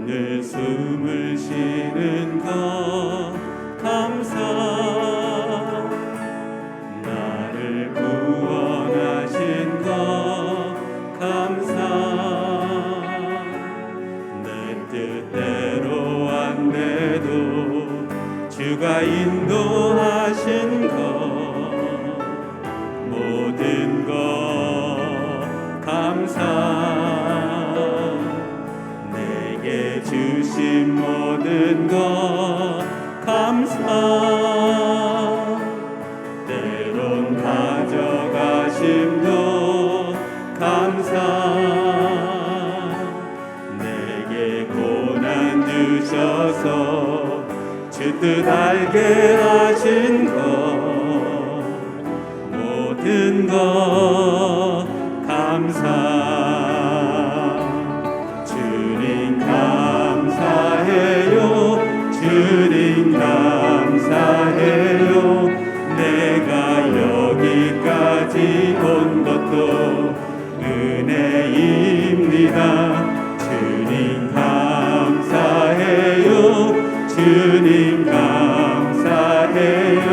오늘 숨을 쉬는 것 감사, 나를 구원하신 것 감사, 내 뜻대로 안 돼도 주가 인도하신 것 모든 것 감사, 내게 주신 모든 것 감사, 때론 가져가심도 감사, 내게 고난 주셔서 주 뜻 알게 하신 것 모든 것 감사, 주님 감사해요, 주님 감사해요, 내가 여기까지 온 것도 은혜입니다. 주님 감사해요, 주님 감사해요,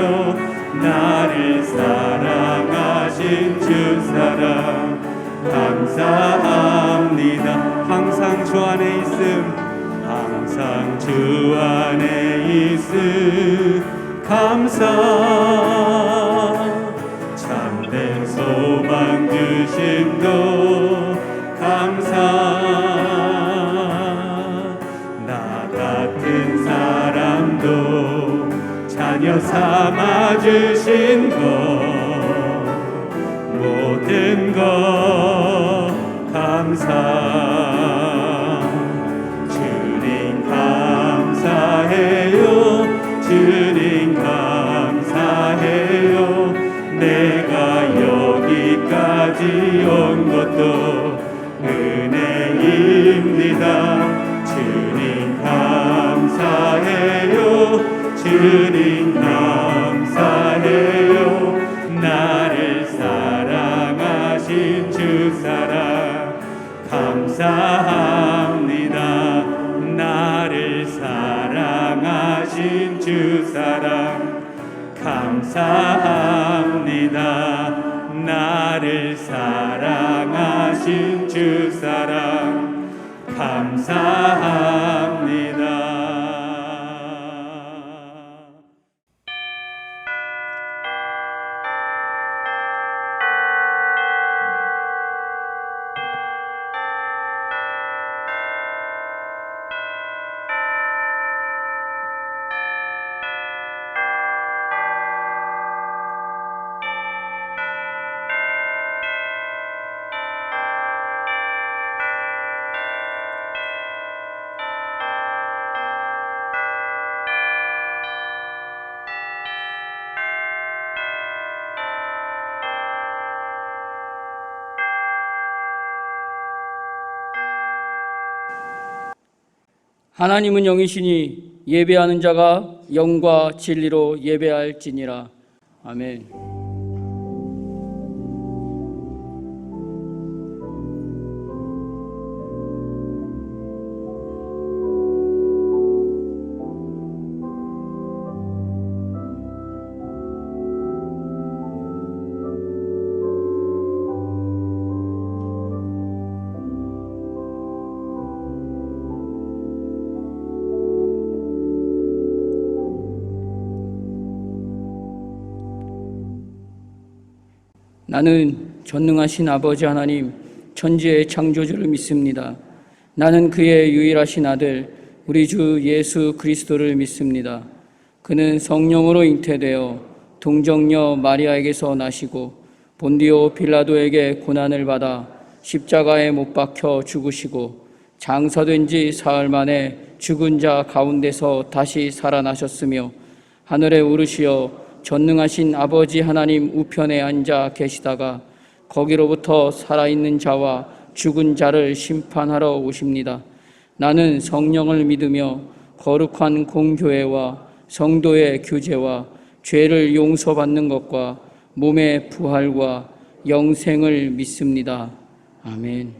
나를 사랑하신 주 사랑 감사합니다. 항상 주 안에 있음, 항상 주 안에 있음 감사, 참된 소망 주심도 감사, 나 같은 사람도 자녀 삼아 주신 것 모든 것 감사, 주님 감사해요, 주님 감사해요, 내가 여기까지 온 것도 은혜입니다. 주님 감사해요, 주님 감사해요, 나를 사랑하신 주 사랑 감사합니다. 나를 사랑하신 주 사랑 감사합니다. 나를 사랑하신 주 사랑 감사합니다. 하나님은 영이시니 예배하는 자가 영과 진리로 예배할지니라. 아멘. 나는 전능하신 아버지 하나님, 천지의 창조주를 믿습니다. 나는 그의 유일하신 아들, 우리 주 예수 그리스도를 믿습니다. 그는 성령으로 잉태되어 동정녀 마리아에게서 나시고 본디오 빌라도에게 고난을 받아 십자가에 못 박혀 죽으시고 장사된 지 사흘 만에 죽은 자 가운데서 다시 살아나셨으며 하늘에 오르시어 전능하신 아버지 하나님 우편에 앉아 계시다가 거기로부터 살아있는 자와 죽은 자를 심판하러 오십니다. 나는 성령을 믿으며 거룩한 공교회와 성도의 교제와 죄를 용서받는 것과 몸의 부활과 영생을 믿습니다. 아멘.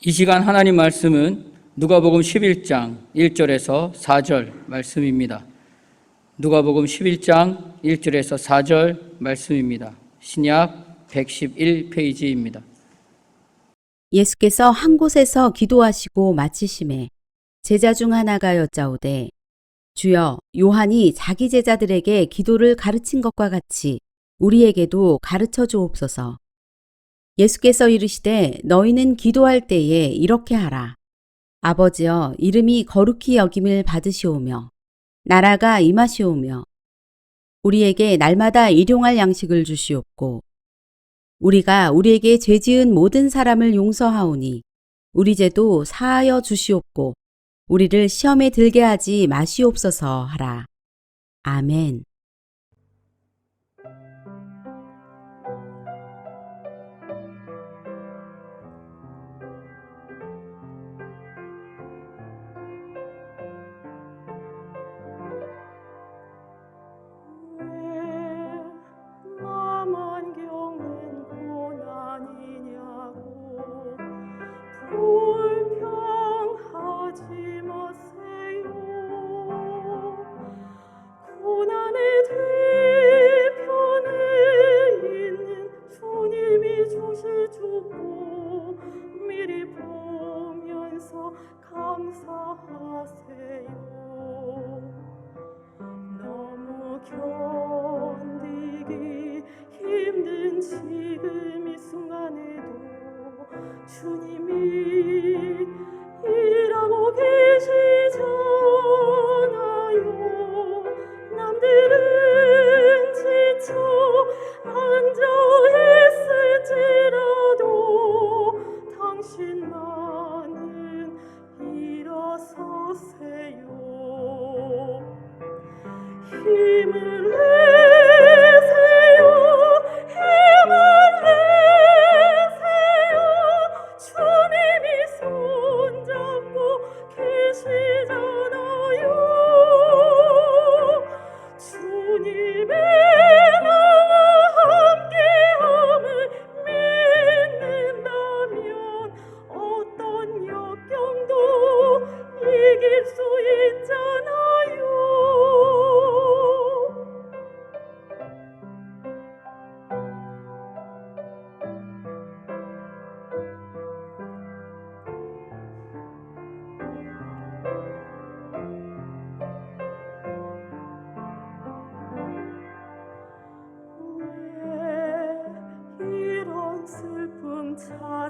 이 시간 하나님 말씀은 누가복음 11장 1절에서 4절 말씀입니다. 누가복음 11장 1절에서 4절 말씀입니다. 신약 111페이지입니다. 예수께서 한 곳에서 기도하시고 마치심에 제자 중 하나가 여짜오되 주여, 요한이 자기 제자들에게 기도를 가르친 것과 같이 우리에게도 가르쳐 주옵소서. 예수께서 이르시되 너희는 기도할 때에 이렇게 하라. 아버지여, 이름이 거룩히 여김을 받으시오며 나라가 임하시오며 우리에게 날마다 일용할 양식을 주시옵고 우리가 우리에게 죄 지은 모든 사람을 용서하오니 우리 죄도 사하여 주시옵고 우리를 시험에 들게 하지 마시옵소서 하라. 아멘.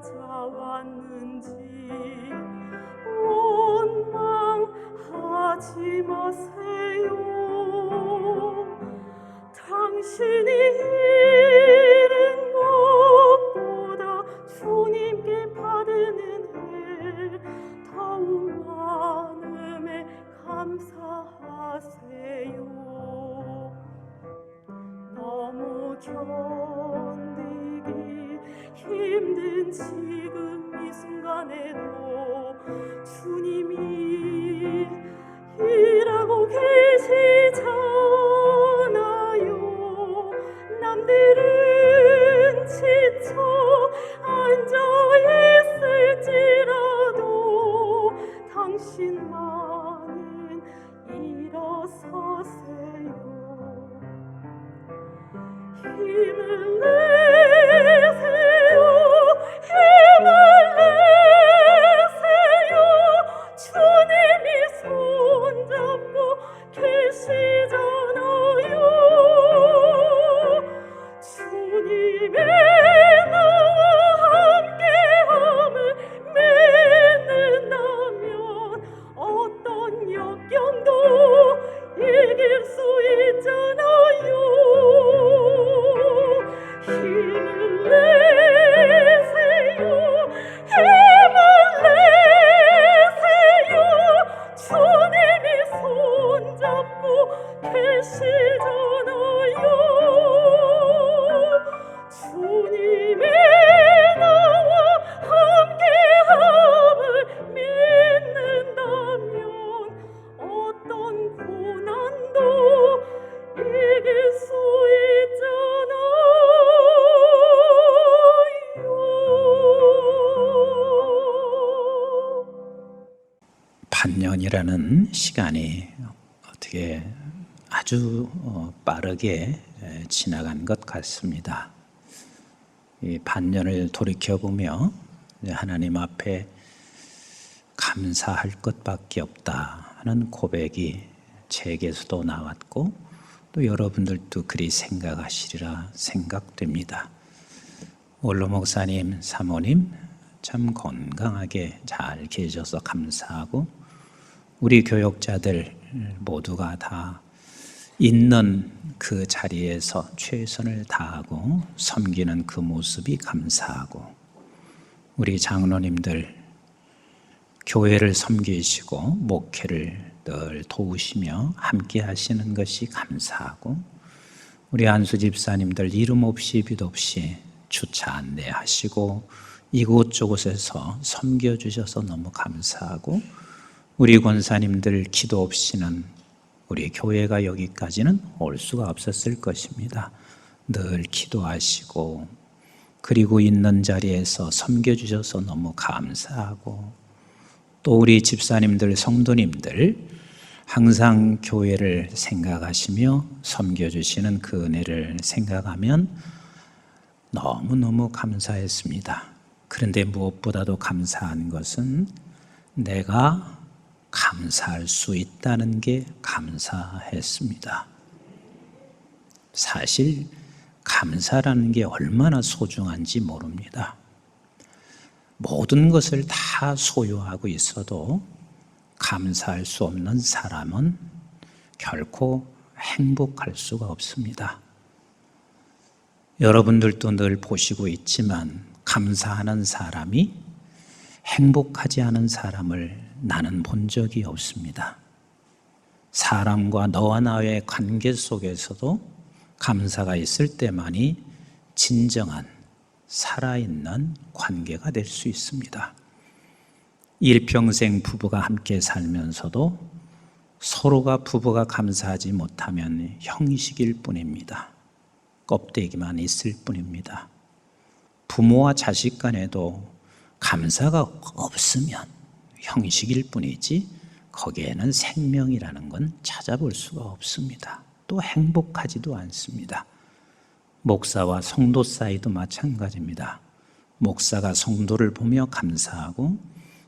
찾아왔는지 원망하지 마세요. 당신이 잃은 것보다 주님께 받은 은혜 더욱 많음에 감사하세요. 너무 견디기 힘든 지금 이 순간에도 주님이 일하고 계시잖아요. 남들은 지쳐 앉아 있을지라도 당신만은 일어서세요. 힘을 내세요. 힘을 내세요. 주님이 손잡고 계시잖아요. 주님의 나와 함께함을 믿는다면 어떤 역경도 이길 수 있잖아요. 힘을 내세요. 힘을 내세요. 주님이 손잡고 계시잖아요. 주님의 나와 함께함을 믿는다면 어떤 고난도 이길 수 있잖아요. 반년이라는 시간이 어떻게 아주 빠르게 지나간 것 같습니다. 이 반년을 돌이켜보며 하나님 앞에 감사할 것밖에 없다 하는 고백이 제게서도 나왔고 또 여러분들도 그리 생각하시리라 생각됩니다. 원로 목사님, 사모님 참 건강하게 잘 계셔서 감사하고 우리 교역자들 모두가 다 있는 그 자리에서 최선을 다하고 섬기는 그 모습이 감사하고 우리 장로님들 교회를 섬기시고 목회를 늘 도우시며 함께 하시는 것이 감사하고 우리 안수 집사님들 이름 없이 빛 없이 주차 안내하시고 이곳저곳에서 섬겨주셔서 너무 감사하고 우리 권사님들 기도 없이는 우리 교회가 여기까지는 올 수가 없었을 것입니다. 늘 기도하시고 그리고 있는 자리에서 섬겨주셔서 너무 감사하고 또 우리 집사님들, 성도님들 항상 교회를 생각하시며 섬겨주시는 그 은혜를 생각하면 너무너무 감사했습니다. 그런데 무엇보다도 감사한 것은 내가 감사할 수 있다는 게 감사했습니다. 사실 감사라는 게 얼마나 소중한지 모릅니다. 모든 것을 다 소유하고 있어도 감사할 수 없는 사람은 결코 행복할 수가 없습니다. 여러분들도 늘 보시고 있지만 감사하는 사람이 행복하지 않은 사람을 나는 본 적이 없습니다. 사람과 너와 나의 관계 속에서도 감사가 있을 때만이 진정한 살아있는 관계가 될 수 있습니다. 일평생 부부가 함께 살면서도 서로가 부부가 감사하지 못하면 형식일 뿐입니다. 껍데기만 있을 뿐입니다. 부모와 자식 간에도 감사가 없으면 형식일 뿐이지 거기에는 생명이라는 건 찾아볼 수가 없습니다. 또 행복하지도 않습니다. 목사와 성도 사이도 마찬가지입니다. 목사가 성도를 보며 감사하고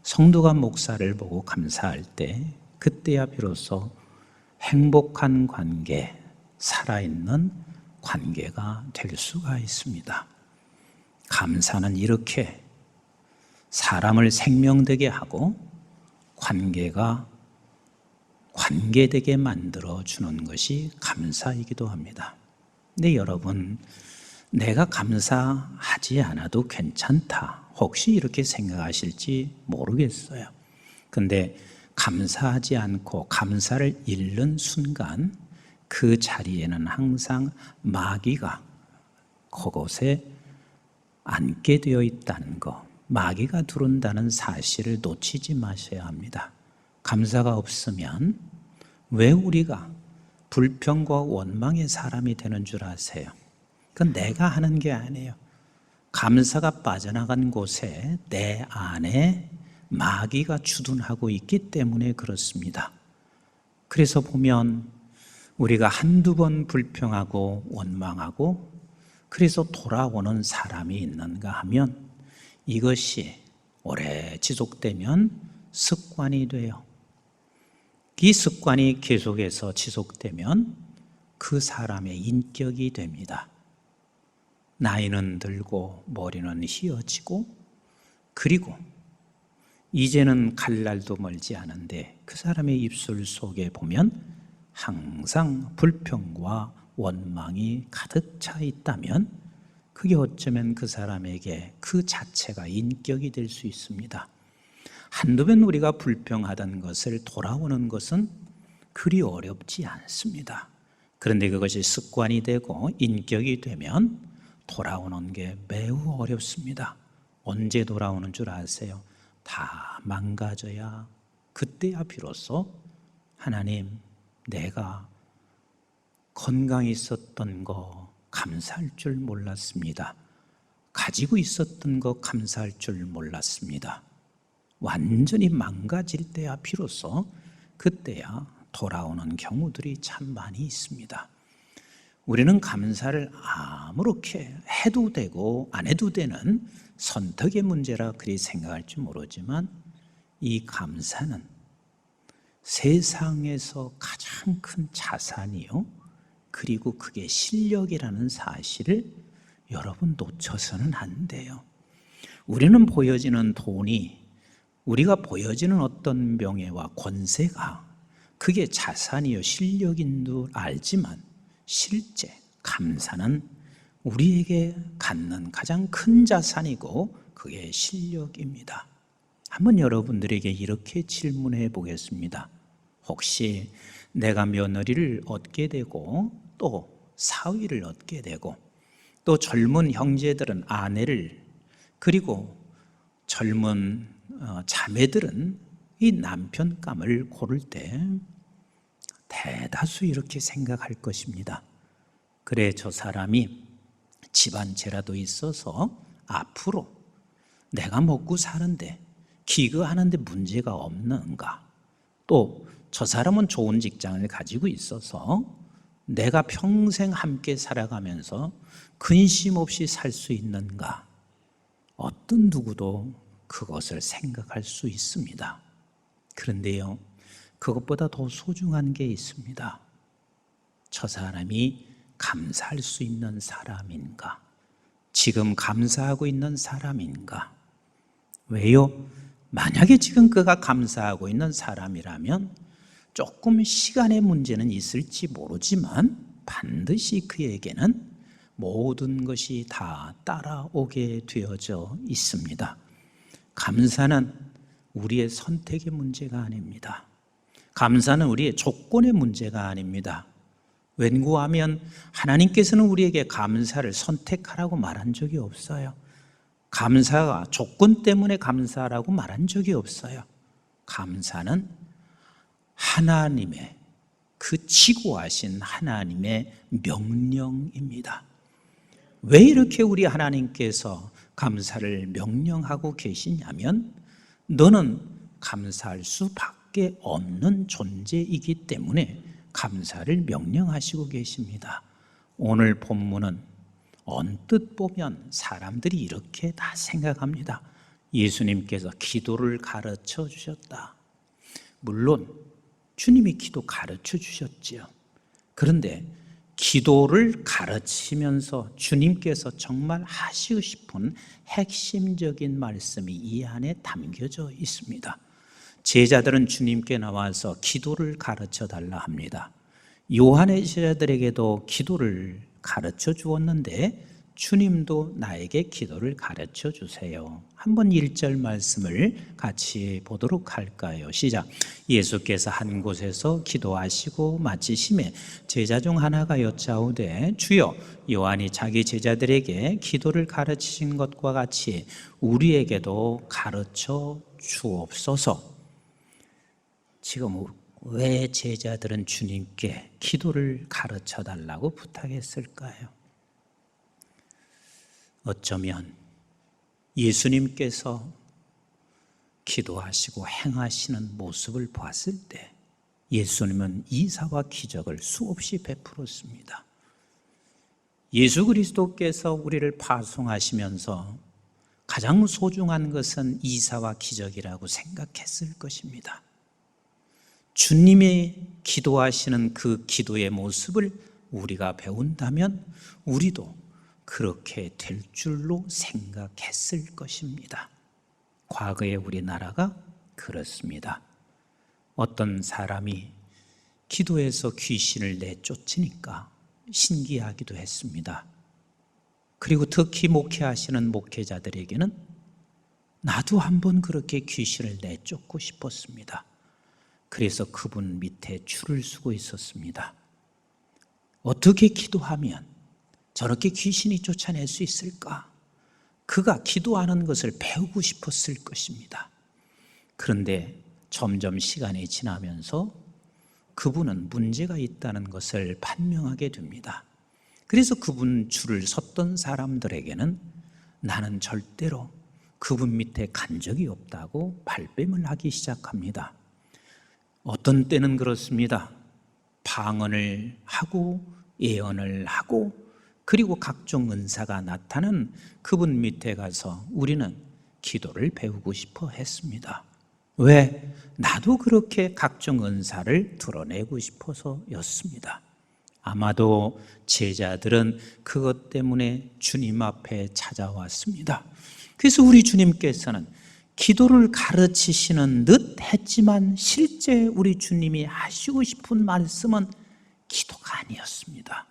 성도가 목사를 보고 감사할 때 그때야 비로소 행복한 관계, 살아있는 관계가 될 수가 있습니다. 감사는 이렇게 사람을 생명되게 하고 관계되게 만들어주는 것이 감사이기도 합니다. 근데 여러분, 내가 감사하지 않아도 괜찮다, 혹시 이렇게 생각하실지 모르겠어요. 근데 감사하지 않고 감사를 잃는 순간 그 자리에는 항상 마귀가 그곳에 앉게 되어 있다는 것, 마귀가 들어온다는 사실을 놓치지 마셔야 합니다. 감사가 없으면 왜 우리가 불평과 원망의 사람이 되는 줄 아세요? 그건 내가 하는 게 아니에요. 감사가 빠져나간 곳에 내 안에 마귀가 주둔하고 있기 때문에 그렇습니다. 그래서 보면 우리가 한두 번 불평하고 원망하고 그래서 돌아오는 사람이 있는가 하면 이것이 오래 지속되면 습관이 돼요. 이 습관이 계속해서 지속되면 그 사람의 인격이 됩니다. 나이는 들고 머리는 휘어지고, 그리고 이제는 갈 날도 멀지 않은데 그 사람의 입술 속에 보면 항상 불평과 원망이 가득 차 있다면 그게 어쩌면 그 사람에게 그 자체가 인격이 될 수 있습니다. 한두 번 우리가 불평하던 것을 돌아오는 것은 그리 어렵지 않습니다. 그런데 그것이 습관이 되고 인격이 되면 돌아오는 게 매우 어렵습니다. 언제 돌아오는 줄 아세요? 다 망가져야, 그때야 비로소 하나님, 내가 건강히 있었던 거 감사할 줄 몰랐습니다. 가지고 있었던 거 감사할 줄 몰랐습니다. 완전히 망가질 때야 비로소 그때야 돌아오는 경우들이 참 많이 있습니다. 우리는 감사를 아무렇게 해도 되고 안 해도 되는 선택의 문제라 그리 생각할지 모르지만, 이 감사는 세상에서 가장 큰 자산이요, 그리고 그게 실력이라는 사실을 여러분 놓쳐서는 안 돼요. 우리는 보여지는 돈이, 우리가 보여지는 어떤 명예와 권세가 그게 자산이요 실력인 줄 알지만, 실제 감사는 우리에게 갖는 가장 큰 자산이고 그게 실력입니다. 한번 여러분들에게 이렇게 질문해 보겠습니다. 혹시 내가 며느리를 얻게 되고 또 사위를 얻게 되고 또 젊은 형제들은 아내를, 그리고 젊은 자매들은 이 남편감을 고를 때 대다수 이렇게 생각할 것입니다. 그래, 저 사람이 집안채라도 있어서 앞으로 내가 먹고 사는데 기거하는데 문제가 없는가, 또 저 사람은 좋은 직장을 가지고 있어서 내가 평생 함께 살아가면서 근심 없이 살 수 있는가, 어떤 누구도 그것을 생각할 수 있습니다. 그런데요, 그것보다 더 소중한 게 있습니다. 저 사람이 감사할 수 있는 사람인가? 지금 감사하고 있는 사람인가? 왜요? 만약에 지금 그가 감사하고 있는 사람이라면 조금 시간의 문제는 있을지 모르지만 반드시 그에게는 모든 것이 다 따라오게 되어져 있습니다. 감사는 우리의 선택의 문제가 아닙니다. 감사는 우리의 조건의 문제가 아닙니다. 웬고하면 하나님께서는 우리에게 감사를 선택하라고 말한 적이 없어요. 감사가 조건 때문에 감사라고 말한 적이 없어요. 감사는 하나님의, 그 지고하신 하나님의 명령입니다. 왜 이렇게 우리 하나님께서 감사를 명령하고 계시냐면, 너는 감사할 수밖에 없는 존재이기 때문에 감사를 명령하시고 계십니다. 오늘 본문은 언뜻 보면 사람들이 이렇게 다 생각합니다. 예수님께서 기도를 가르쳐 주셨다. 물론 주님이 기도 가르쳐 주셨지요. 그런데 기도를 가르치면서 주님께서 정말 하시고 싶은 핵심적인 말씀이 이 안에 담겨져 있습니다. 제자들은 주님께 나와서 기도를 가르쳐 달라 합니다. 요한의 제자들에게도 기도를 가르쳐 주었는데 주님도 나에게 기도를 가르쳐 주세요. 한번 1절 말씀을 같이 보도록 할까요? 시작. 예수께서 한 곳에서 기도하시고 마치심에 제자 중 하나가 여짜오되 주여 요한이 자기 제자들에게 기도를 가르치신 것과 같이 우리에게도 가르쳐 주옵소서. 지금 왜 제자들은 주님께 기도를 가르쳐 달라고 부탁했을까요? 어쩌면 예수님께서 기도하시고 행하시는 모습을 봤을 때 예수님은 이사와 기적을 수없이 베풀었습니다. 예수 그리스도께서 우리를 파송하시면서 가장 소중한 것은 이사와 기적이라고 생각했을 것입니다. 주님이 기도하시는 그 기도의 모습을 우리가 배운다면 우리도 그렇게 될 줄로 생각했을 것입니다. 과거의 우리나라가 그렇습니다. 어떤 사람이 기도해서 귀신을 내쫓으니까 신기하기도 했습니다. 그리고 특히 목회하시는 목회자들에게는 나도 한번 그렇게 귀신을 내쫓고 싶었습니다. 그래서 그분 밑에 줄을 서고 있었습니다. 어떻게 기도하면 저렇게 귀신이 쫓아낼 수 있을까? 그가 기도하는 것을 배우고 싶었을 것입니다. 그런데 점점 시간이 지나면서 그분은 문제가 있다는 것을 판명하게 됩니다. 그래서 그분 줄을 섰던 사람들에게는 나는 절대로 그분 밑에 간 적이 없다고 발뺌을 하기 시작합니다. 어떤 때는 그렇습니다. 방언을 하고 예언을 하고 그리고 각종 은사가 나타난 그분 밑에 가서 우리는 기도를 배우고 싶어 했습니다. 왜? 나도 그렇게 각종 은사를 드러내고 싶어서였습니다. 아마도 제자들은 그것 때문에 주님 앞에 찾아왔습니다. 그래서 우리 주님께서는 기도를 가르치시는 듯 했지만 실제 우리 주님이 하시고 싶은 말씀은 기도가 아니었습니다.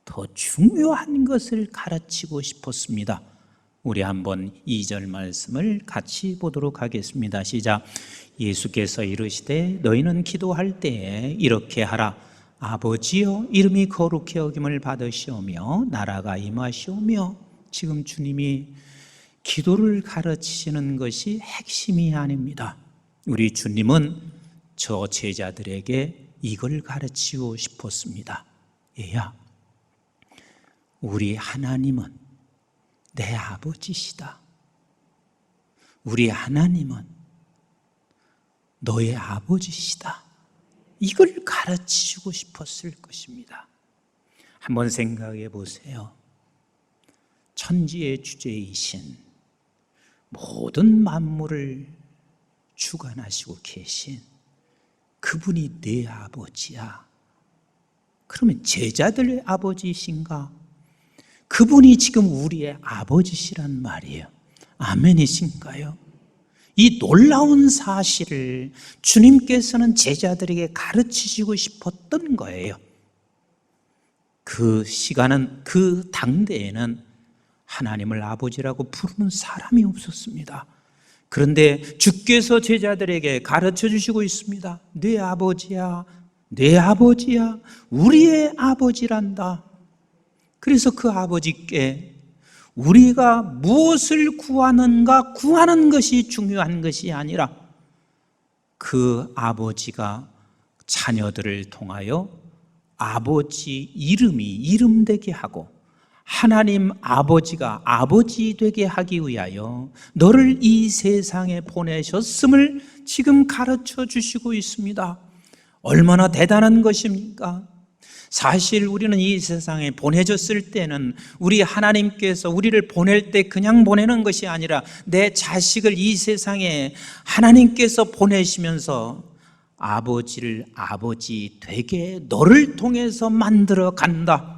더 중요한 것을 가르치고 싶었습니다. 우리 한번 2절 말씀을 같이 보도록 하겠습니다. 시작. 예수께서 이르시되 너희는 기도할 때에 이렇게 하라. 아버지여 이름이 거룩히 여김을 받으시오며 나라가 임하시오며. 지금 주님이 기도를 가르치시는 것이 핵심이 아닙니다. 우리 주님은 저 제자들에게 이걸 가르치고 싶었습니다. 얘야, 우리 하나님은 내 아버지시다. 우리 하나님은 너의 아버지시다. 이걸 가르치고 싶었을 것입니다. 한번 생각해 보세요. 천지의 주제이신 모든 만물을 주관하시고 계신 그분이 내 아버지야. 그러면 제자들의 아버지이신가? 그분이 지금 우리의 아버지시란 말이에요. 아멘이신가요? 이 놀라운 사실을 주님께서는 제자들에게 가르치시고 싶었던 거예요. 그 시간은, 그 당대에는 하나님을 아버지라고 부르는 사람이 없었습니다. 그런데 주께서 제자들에게 가르쳐 주시고 있습니다. 내 아버지야, 내 아버지야, 우리의 아버지란다. 그래서 그 아버지께 우리가 무엇을 구하는가, 구하는 것이 중요한 것이 아니라 그 아버지가 자녀들을 통하여 아버지 이름이 이름되게 하고 하나님 아버지가 아버지 되게 하기 위하여 너를 이 세상에 보내셨음을 지금 가르쳐 주시고 있습니다. 얼마나 대단한 것입니까? 사실 우리는 이 세상에 보내졌을 때는 우리 하나님께서 우리를 보낼 때 그냥 보내는 것이 아니라 내 자식을 이 세상에 하나님께서 보내시면서 아버지를 아버지 되게 너를 통해서 만들어 간다.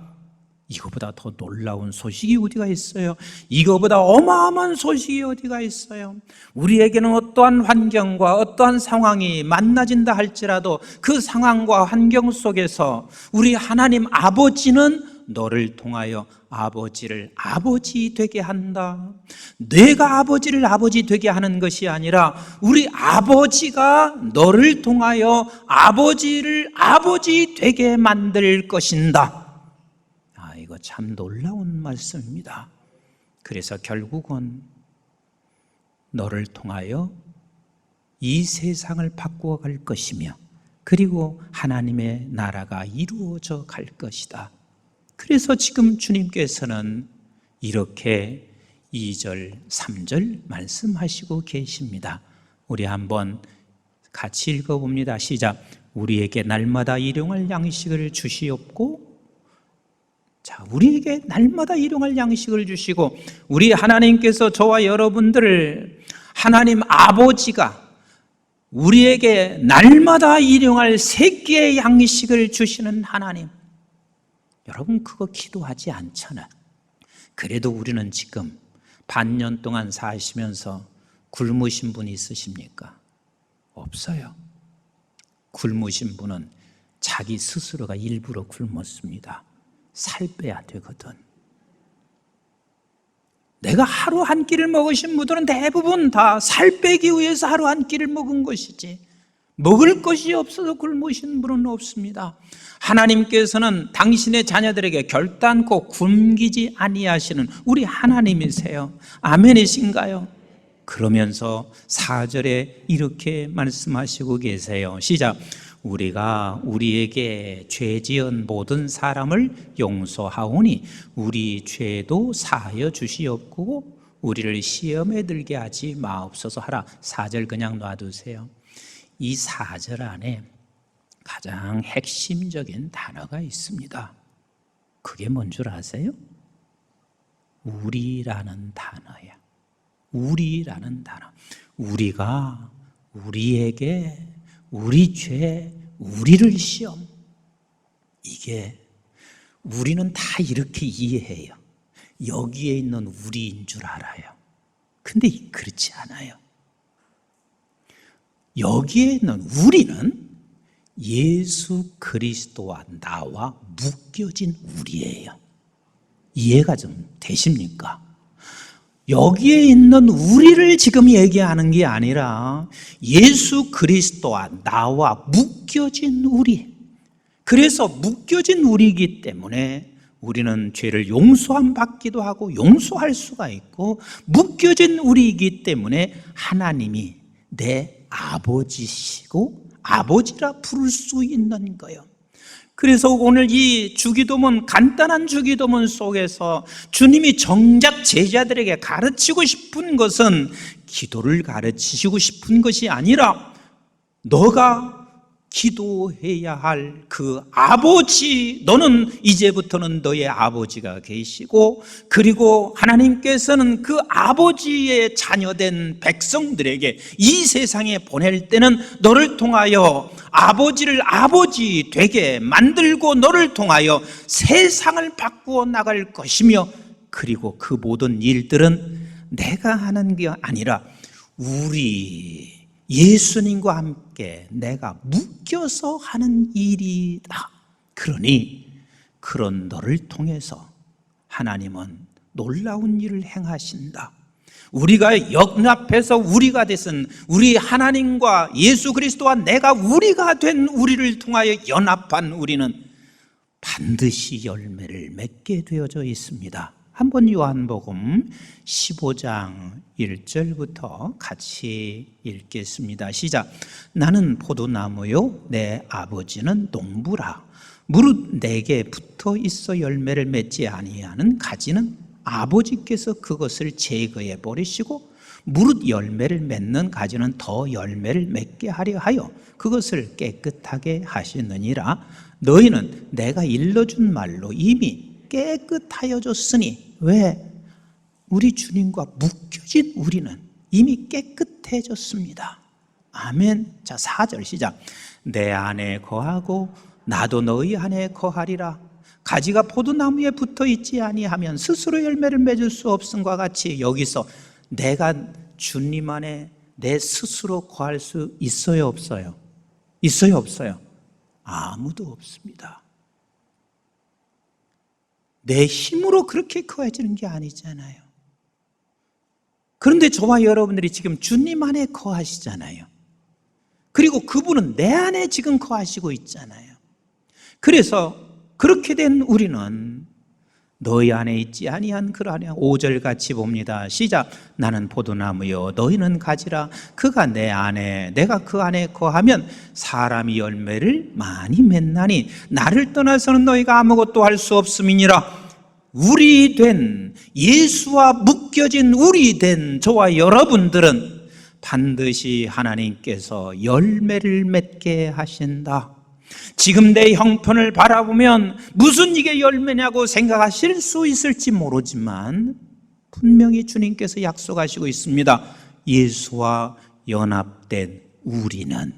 이거보다 더 놀라운 소식이 어디가 있어요? 이거보다 어마어마한 소식이 어디가 있어요? 우리에게는 어떠한 환경과 어떠한 상황이 만나진다 할지라도 그 상황과 환경 속에서 우리 하나님 아버지는 너를 통하여 아버지를 아버지 되게 한다. 내가 아버지를 아버지 되게 하는 것이 아니라 우리 아버지가 너를 통하여 아버지를 아버지 되게 만들 것인다. 이거 참 놀라운 말씀입니다. 그래서 결국은 너를 통하여 이 세상을 바꾸어 갈 것이며 그리고 하나님의 나라가 이루어져 갈 것이다. 그래서 지금 주님께서는 이렇게 2절, 3절 말씀하시고 계십니다. 우리 한번 같이 읽어봅니다. 시작. 우리에게 날마다 일용할 양식을 주시옵고, 자, 우리에게 날마다 일용할 양식을 주시고, 우리 하나님께서 저와 여러분들을 하나님 아버지가 우리에게 날마다 일용할 새끼의 양식을 주시는 하나님. 여러분 그거 기도하지 않잖아요. 그래도 우리는 지금 반년 동안 사시면서 굶으신 분 있으십니까? 없어요. 굶으신 분은 자기 스스로가 일부러 굶었습니다. 살 빼야 되거든. 내가 하루 한 끼를 먹으신 분들은 대부분 다 살 빼기 위해서 하루 한 끼를 먹은 것이지 먹을 것이 없어서 굶으신 분은 없습니다. 하나님께서는 당신의 자녀들에게 결단코 굶기지 아니하시는 우리 하나님이세요. 아멘이신가요? 그러면서 4절에 이렇게 말씀하시고 계세요. 시작. 우리가 우리에게 죄 지은 모든 사람을 용서하오니 우리 죄도 사하여 주시옵고 우리를 시험에 들게 하지 마옵소서 하라. 4절 그냥 놔두세요. 이 4절 안에 가장 핵심적인 단어가 있습니다. 그게 뭔 줄 아세요? 우리라는 단어야. 우리라는 단어. 우리가 우리에게 우리 죄, 우리를 시험. 이게 우리는 다 이렇게 이해해요. 여기에 있는 우리인 줄 알아요. 근데 그렇지 않아요. 여기에 있는 우리는 예수 그리스도와 나와 묶여진 우리예요. 이해가 좀 되십니까? 여기에 있는 우리를 지금 얘기하는 게 아니라 예수 그리스도와 나와 묶여진 우리. 그래서 묶여진 우리이기 때문에 우리는 죄를 용서함 받기도 하고 용서할 수가 있고, 묶여진 우리이기 때문에 하나님이 내 아버지시고 아버지라 부를 수 있는 거예요. 그래서 오늘 이 주기도문, 간단한 주기도문 속에서 주님이 정작 제자들에게 가르치고 싶은 것은 기도를 가르치시고 싶은 것이 아니라 너가 기도해야 할 그 아버지, 너는 이제부터는 너의 아버지가 계시고, 그리고 하나님께서는 그 아버지의 자녀된 백성들에게 이 세상에 보낼 때는 너를 통하여 아버지를 아버지 되게 만들고 너를 통하여 세상을 바꾸어 나갈 것이며, 그리고 그 모든 일들은 내가 하는 게 아니라 우리 예수님과 함께 내가 묶여서 하는 일이다. 그러니 그런 너를 통해서 하나님은 놀라운 일을 행하신다. 우리가 연합해서 우리가 되신 우리 하나님과 예수 그리스도와 내가 우리가 된 우리를 통하여 연합한 우리는 반드시 열매를 맺게 되어져 있습니다. 한번 요한복음 15장 1절부터 같이 읽겠습니다. 시작. 나는 포도나무요 내 아버지는 농부라. 무릇 내게 붙어 있어 열매를 맺지 아니하는 가지는 아버지께서 그것을 제거해 버리시고, 무릇 열매를 맺는 가지는 더 열매를 맺게 하려 하여 그것을 깨끗하게 하시느니라. 너희는 내가 일러준 말로 이미 깨끗하여졌으니. 왜? 우리 주님과 묶여진 우리는 이미 깨끗해졌습니다. 아멘. 자, 4절 시작. 내 안에 거하고 나도 너희 안에 거하리라. 가지가 포도나무에 붙어 있지 아니하면 스스로 열매를 맺을 수 없음과 같이 여기서 내가 주님 안에 내 스스로 거할 수 있어요, 없어요? 있어요, 없어요? 아무도 없습니다. 내 힘으로 그렇게 거해지는 게 아니잖아요. 그런데 저와 여러분들이 지금 주님 안에 거하시잖아요. 그리고 그분은 내 안에 지금 거하시고 있잖아요. 그래서 그렇게 된 우리는 너희 안에 있지 아니한 그러하냐. 5절 같이 봅니다. 시작. 나는 포도나무요 너희는 가지라. 그가 내 안에 내가 그 안에 거하면 사람이 열매를 많이 맺나니 나를 떠나서는 너희가 아무것도 할 수 없음이니라. 우리 된 예수와 묶여진 우리 된 저와 여러분들은 반드시 하나님께서 열매를 맺게 하신다. 지금 내 형편을 바라보면 무슨 이게 열매냐고 생각하실 수 있을지 모르지만 분명히 주님께서 약속하시고 있습니다. 예수와 연합된 우리는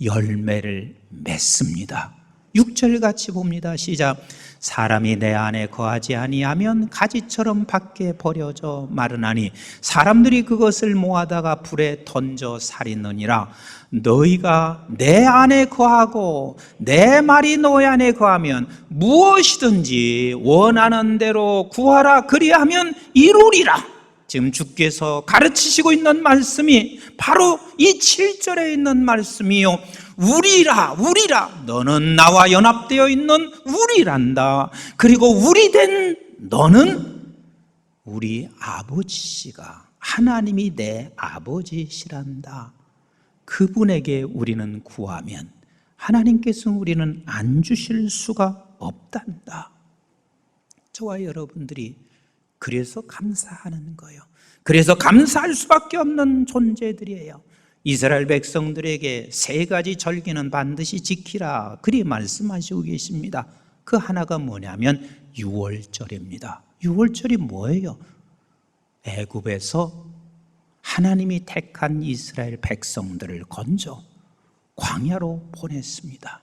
열매를 맺습니다. 6절 같이 봅니다. 시작. 사람이 내 안에 거하지 아니하면 가지처럼 밖에 버려져 마르나니 사람들이 그것을 모아다가 불에 던져 살이느니라. 너희가 내 안에 거하고 내 말이 너희 안에 거하면 무엇이든지 원하는 대로 구하라. 그리하면 이루리라. 지금 주께서 가르치시고 있는 말씀이 바로 이 7절에 있는 말씀이요. 우리라 너는 나와 연합되어 있는 우리란다. 그리고 우리 된 너는 우리 아버지시가 하나님이 내 아버지시란다. 그분에게 우리는 구하면 하나님께서 우리는 안 주실 수가 없단다. 저와 여러분들이 그래서 감사하는 거예요. 그래서 감사할 수밖에 없는 존재들이에요. 이스라엘 백성들에게 3가지 절기는 반드시 지키라 그리 말씀하시고 계십니다. 그 하나가 뭐냐면 유월절입니다. 유월절이 뭐예요? 애굽에서 하나님이 택한 이스라엘 백성들을 건져 광야로 보냈습니다.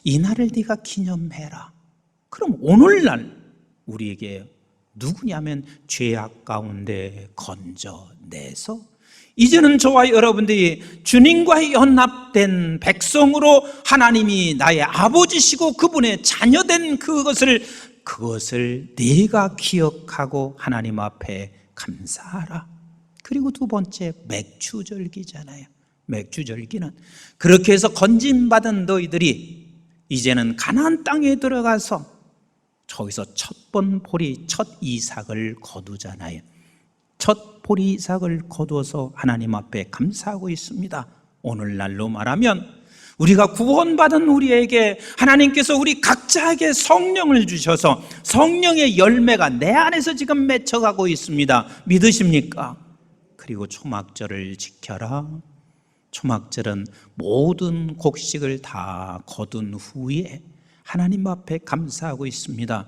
이날을 네가 기념해라. 그럼 오늘날 우리에게 누구냐면 죄악 가운데 건져내서 이제는 저와 여러분들이 주님과 연합된 백성으로 하나님이 나의 아버지시고 그분의 자녀된 그것을 네가 기억하고 하나님 앞에 감사하라. 그리고 2번째 맥주절기잖아요. 맥주절기는 그렇게 해서 건진받은 너희들이 이제는 가나안 땅에 들어가서 저기서 첫 번 보리 첫 이삭을 거두잖아요. 첫 보리 이삭을 거두어서 하나님 앞에 감사하고 있습니다. 오늘날로 말하면 우리가 구원받은 우리에게 하나님께서 우리 각자에게 성령을 주셔서 성령의 열매가 내 안에서 지금 맺혀가고 있습니다. 믿으십니까? 그리고 초막절을 지켜라. 초막절은 모든 곡식을 다 거둔 후에 하나님 앞에 감사하고 있습니다.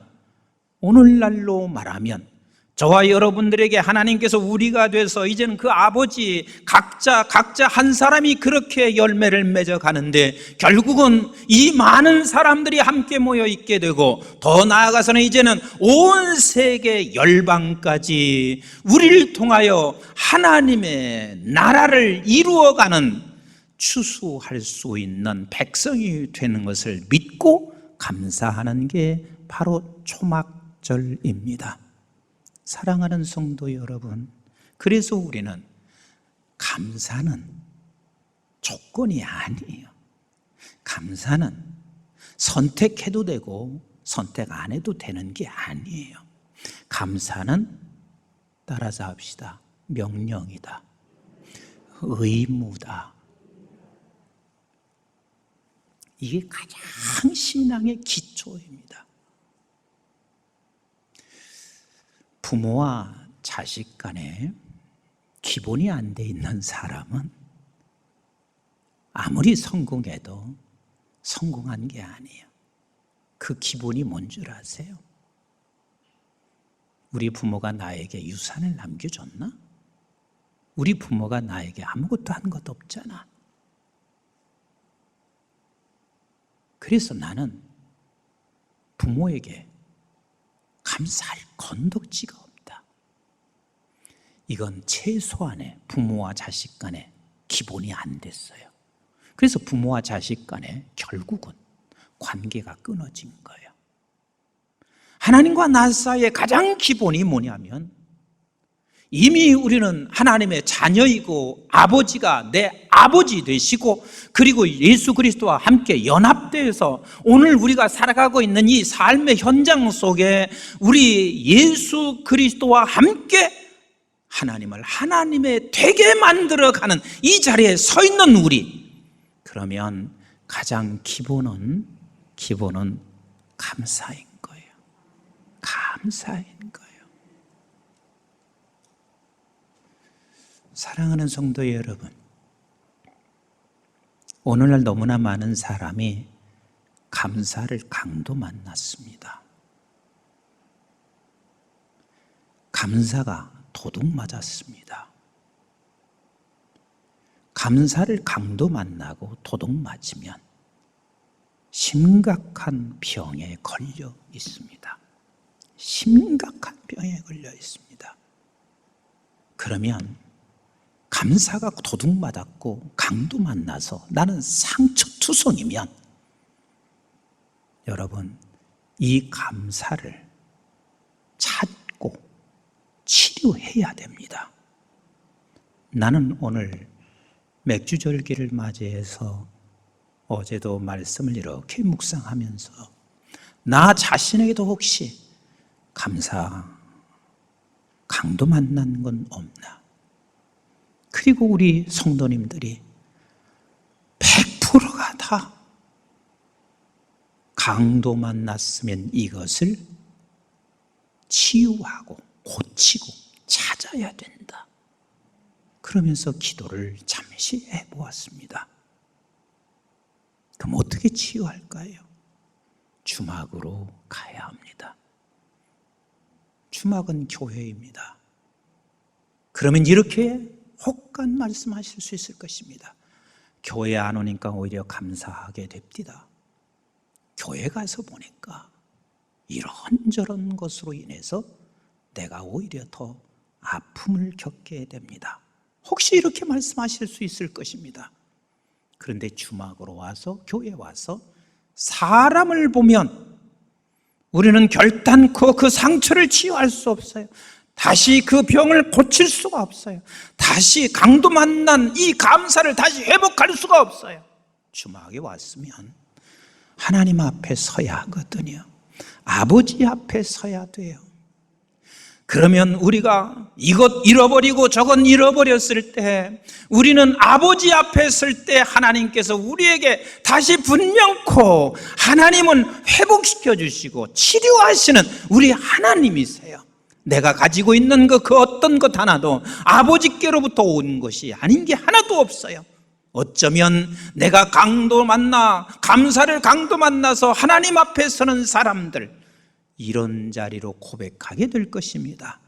오늘날로 말하면 저와 여러분들에게 하나님께서 우리가 돼서 이제는 그 아버지 각자 한 사람이 그렇게 열매를 맺어가는데 결국은 이 많은 사람들이 함께 모여 있게 되고 더 나아가서는 이제는 온 세계 열방까지 우리를 통하여 하나님의 나라를 이루어가는 추수할 수 있는 백성이 되는 것을 믿고 감사하는 게 바로 초막절입니다. 사랑하는 성도 여러분, 그래서 우리는 감사는 조건이 아니에요. 감사는 선택해도 되고 선택 안 해도 되는 게 아니에요. 감사는 따라서 합시다. 명령이다. 의무다. 이게 가장 신앙의 기초입니다. 부모와 자식 간에 기본이 안 돼 있는 사람은 아무리 성공해도 성공한 게 아니에요. 그 기본이 뭔 줄 아세요? 우리 부모가 나에게 유산을 남겨줬나? 우리 부모가 나에게 아무것도 한 것 없잖아. 그래서 나는 부모에게 감사할 건덕지가 없다. 이건 최소한의 부모와 자식 간에 기본이 안 됐어요. 그래서 부모와 자식 간에 결국은 관계가 끊어진 거예요. 하나님과 나 사이의 가장 기본이 뭐냐면 이미 우리는 하나님의 자녀이고 아버지가 내 아버지 되시고 그리고 예수 그리스도와 함께 연합되어서 오늘 우리가 살아가고 있는 이 삶의 현장 속에 우리 예수 그리스도와 함께 하나님을 하나님의 되게 만들어가는 이 자리에 서 있는 우리, 그러면 가장 기본은 감사인 거예요. 감사인 거예요. 사랑하는 성도 여러분, 오늘날 너무나 많은 사람이 감사를 강도 만났습니다. 감사가 도둑 맞았습니다. 감사를 강도 만나고 도둑 맞으면 심각한 병에 걸려 있습니다. 심각한 병에 걸려 있습니다. 그러면 감사가 도둑 맞았고 강도 만나서 나는 상처투성이면 여러분, 이 감사를 찾고 치료해야 됩니다. 나는 오늘 맥주절기를 맞이해서 어제도 말씀을 이렇게 묵상하면서 나 자신에게도 혹시 감사 강도 만난 건 없나? 그리고 우리 성도님들이 100%가 다 강도 만났으면 이것을 치유하고 고치고 찾아야 된다. 그러면서 기도를 잠시 해보았습니다. 그럼 어떻게 치유할까요? 주막으로 가야 합니다. 주막은 교회입니다. 그러면 이렇게 혹간 말씀하실 수 있을 것입니다. 교회 안 오니까 오히려 감사하게 됩니다. 교회 가서 보니까 이런저런 것으로 인해서 내가 오히려 더 아픔을 겪게 됩니다. 혹시 이렇게 말씀하실 수 있을 것입니다. 그런데 주막으로 와서 교회에 와서 사람을 보면 우리는 결단코 그 상처를 치유할 수 없어요. 다시 그 병을 고칠 수가 없어요. 다시 강도 만난 이 감사를 다시 회복할 수가 없어요. 주막에 왔으면 하나님 앞에 서야 하거든요. 아버지 앞에 서야 돼요. 그러면 우리가 이것 잃어버리고 저것 잃어버렸을 때 우리는 아버지 앞에 설 때 하나님께서 우리에게 다시 분명코 하나님은 회복시켜 주시고 치료하시는 우리 하나님이세요. 내가 가지고 있는 그 어떤 것 하나도 아버지께로부터 온 것이 아닌 게 하나도 없어요. 어쩌면 내가 감사를 강도 만나서 하나님 앞에 서는 사람들, 이런 자리로 고백하게 될 것입니다.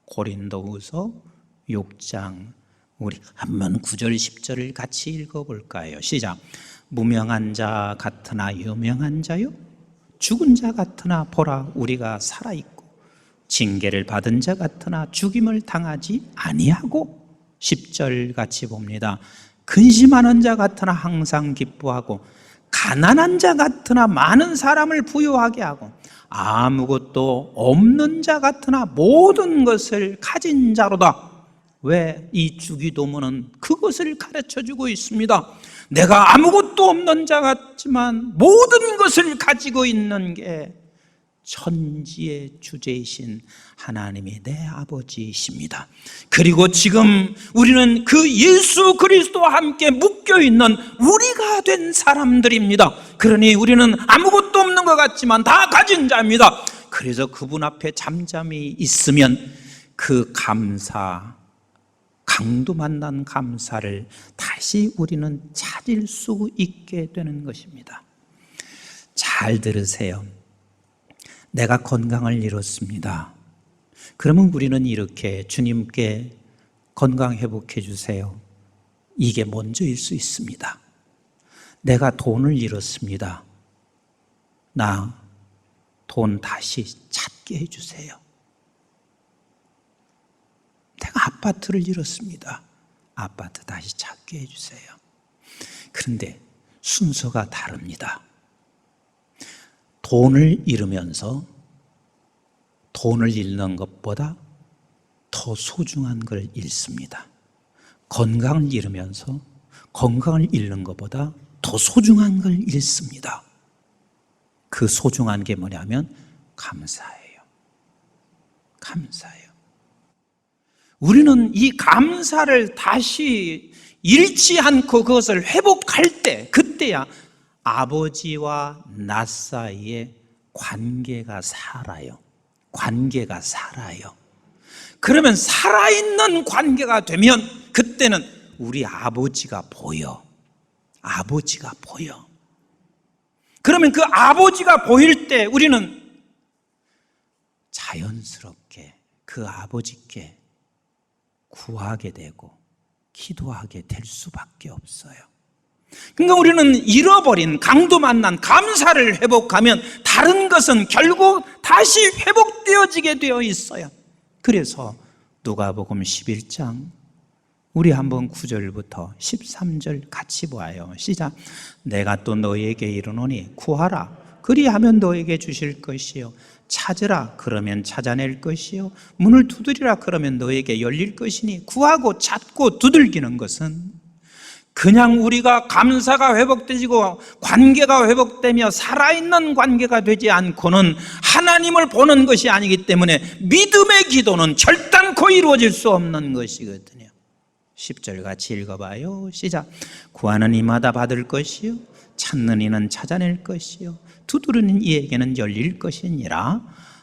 고린도후서 6장 우리 한번 9절 10절을 같이 읽어볼까요? 시작. 무명한 자 같으나 유명한 자요, 죽은 자 같으나 보라 우리가 살아있고, 징계를 받은 자 같으나 죽임을 당하지 아니하고, 10절 같이 봅니다. 근심하는 자 같으나 항상 기뻐하고, 가난한 자 같으나 많은 사람을 부유하게 하고, 아무것도 없는 자 같으나 모든 것을 가진 자로다. 왜 이 주기도문은 그것을 가르쳐주고 있습니다. 내가 아무것도 없는 자 같지만 모든 것을 가지고 있는 게 천지의 주제이신 하나님이 내 아버지이십니다. 그리고 지금 우리는 그 예수 그리스도와 함께 묶여있는 우리가 된 사람들입니다. 그러니 우리는 아무것도 없는 것 같지만 다 가진 자입니다. 그래서 그분 앞에 잠잠히 있으면 그 감사, 강도 만난 감사를 다시 우리는 찾을 수 있게 되는 것입니다. 잘 들으세요. 내가 건강을 잃었습니다. 그러면 우리는 이렇게 주님께 건강 회복해 주세요. 이게 먼저일 수 있습니다. 내가 돈을 잃었습니다. 나 돈 다시 찾게 해주세요. 내가 아파트를 잃었습니다. 아파트 다시 찾게 해주세요. 그런데 순서가 다릅니다. 돈을 잃으면서 돈을 잃는 것보다 더 소중한 걸 잃습니다. 건강을 잃으면서 건강을 잃는 것보다 더 소중한 걸 잃습니다. 그 소중한 게 뭐냐면 감사예요. 감사예요. 우리는 이 감사를 다시 잃지 않고 그것을 회복할 때, 그때야 아버지와 나 사이에 관계가 살아요. 관계가 살아요. 그러면 살아있는 관계가 되면 그때는 우리 아버지가 보여. 아버지가 보여. 그러면 그 아버지가 보일 때 우리는 자연스럽게 그 아버지께 구하게 되고 기도하게 될 수밖에 없어요. 그러니까 우리는 잃어버린, 강도 만난 감사를 회복하면 다른 것은 결국 다시 회복되어지게 되어 있어요. 그래서 누가복음 11장 우리 한번 9절부터 13절 같이 보아요. 시작. 내가 또 너희에게 이르노니 구하라 그리하면 너에게 주실 것이요 찾으라 그러면 찾아낼 것이요 문을 두드리라 그러면 너에게 열릴 것이니 구하고 찾고 두들기는 것은 그냥 우리가 감사가 회복되고 관계가 회복되며 살아있는 관계가 되지 않고는 하나님을 보는 것이 아니기 때문에 믿음의 기도는 결단코 이루어질 수 없는 것이거든요. 10절 같이 읽어봐요. 시작. 구하는 이마다 받을 것이요 찾는 이는 찾아낼 것이요 두드리는 이에게는 열릴 것이니라.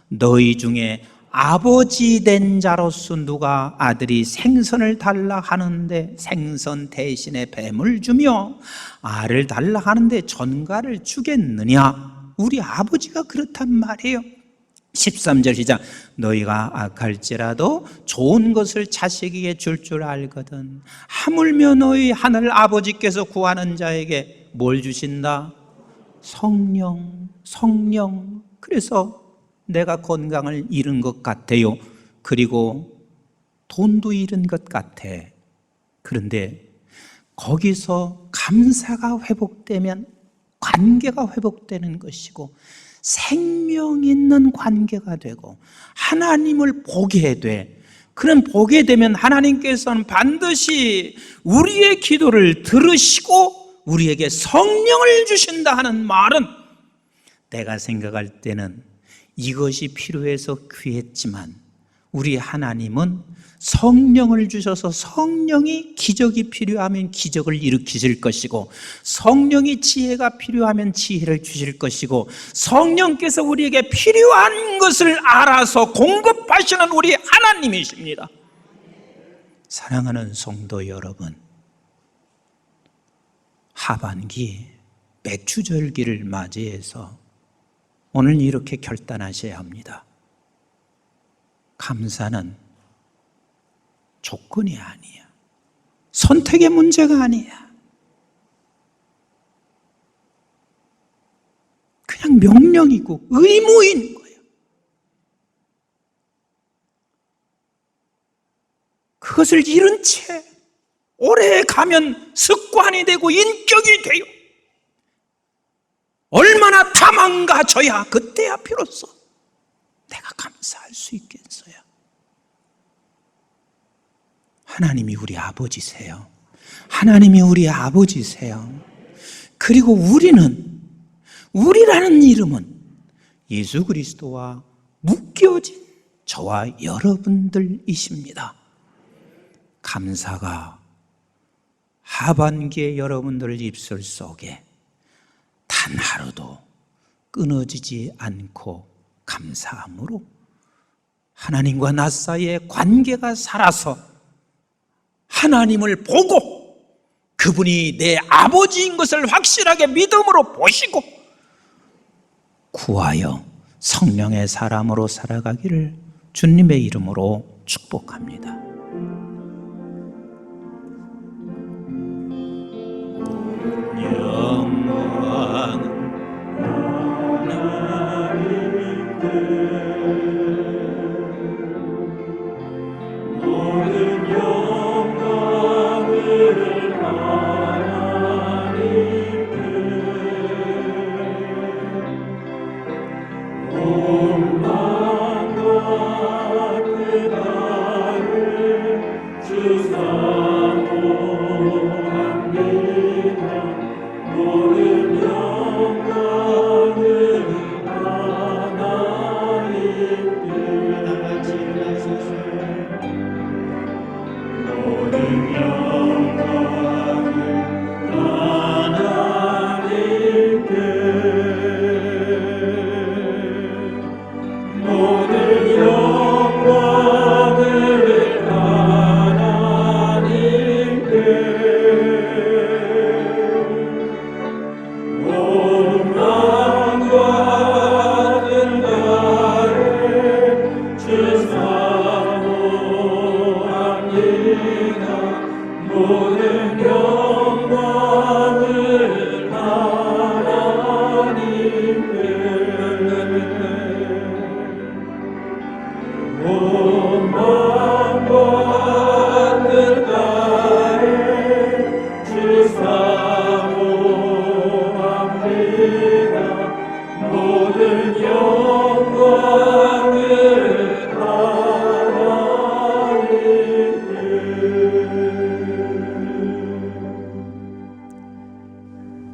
너희 중에 아버지 된 자로서 누가 아들이 생선을 달라 하는데 생선 대신에 뱀을 주며 알을 달라 하는데 전갈을 주겠느냐? 우리 아버지가 그렇단 말이에요. 13절 시작. 너희가 악할지라도 좋은 것을 자식에게 줄 줄 알거든 하물며 너희 하늘 아버지께서 구하는 자에게 뭘 주신다? 성령. 성령. 그래서 내가 건강을 잃은 것 같아요. 그리고 돈도 잃은 것 같아. 그런데 거기서 감사가 회복되면 관계가 회복되는 것이고 생명 있는 관계가 되고 하나님을 보게 돼. 그럼 보게 되면 하나님께서는 반드시 우리의 기도를 들으시고 우리에게 성령을 주신다 하는 말은 내가 생각할 때는 이것이 필요해서 귀했지만 우리 하나님은 성령을 주셔서 성령이 기적이 필요하면 기적을 일으키실 것이고 성령이 지혜가 필요하면 지혜를 주실 것이고 성령께서 우리에게 필요한 것을 알아서 공급하시는 우리 하나님이십니다. 사랑하는 성도 여러분, 하반기 맥주절기를 맞이해서 오늘 이렇게 결단하셔야 합니다. 감사는 조건이 아니야. 선택의 문제가 아니야. 그냥 명령이고 의무인 거예요. 그것을 잃은 채 오래 가면 습관이 되고 인격이 돼요. 얼마나 다 망가져야 그때야 비로소 내가 감사할 수 있겠어요. 하나님이 우리 아버지세요. 하나님이 우리 아버지세요. 그리고 우리라는 이름은 예수 그리스도와 묶여진 저와 여러분들이십니다. 감사가 하반기에 여러분들 입술 속에 단 하루도 끊어지지 않고 감사함으로 하나님과 나 사이의 관계가 살아서 하나님을 보고 그분이 내 아버지인 것을 확실하게 믿음으로 보시고 구하여 성령의 사람으로 살아가기를 주님의 이름으로 축복합니다. 영원한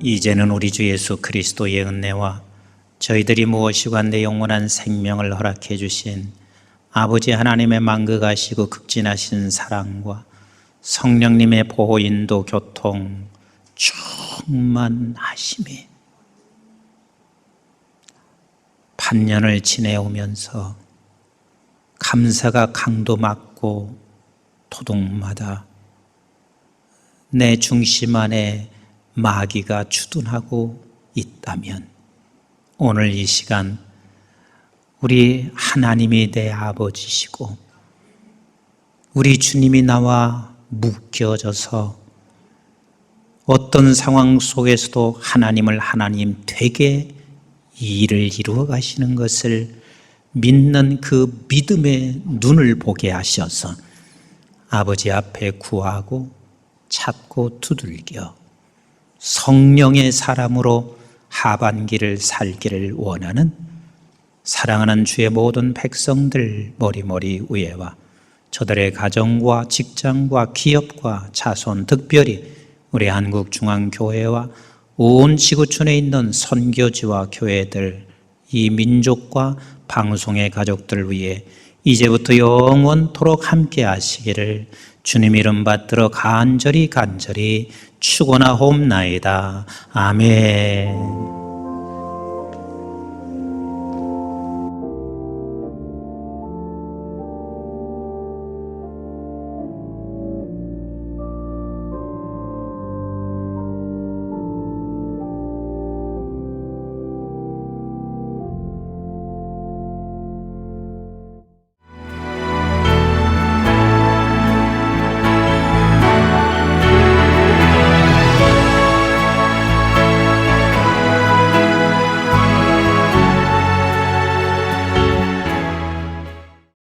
이제는 우리 주 예수 그리스도의 은혜와 저희들이 무엇이고 한데 영원한 생명을 허락해 주신 아버지 하나님의 만극하시고 극진하신 사랑과 성령님의 보호 인도 교통 충만하심이 반년을 지내오면서 감사가 강도맞고 토동마다 내 중심 안에 마귀가 주둔하고 있다면 오늘 이 시간 우리 하나님이 내 아버지시고 우리 주님이 나와 묶여져서 어떤 상황 속에서도 하나님을 하나님 되게 일을 이루어 가시는 것을 믿는 그 믿음의 눈을 보게 하셔서 아버지 앞에 구하고 찾고 두들겨 성령의 사람으로 하반기를 살기를 원하는 사랑하는 주의 모든 백성들 머리머리 위에와 저들의 가정과 직장과 기업과 자손, 특별히 우리 한국중앙교회와 온 지구촌에 있는 선교지와 교회들, 이 민족과 방송의 가족들 위해 이제부터 영원토록 함께 하시기를 주님 이름 받들어 간절히 축원하옵나이다. 아멘.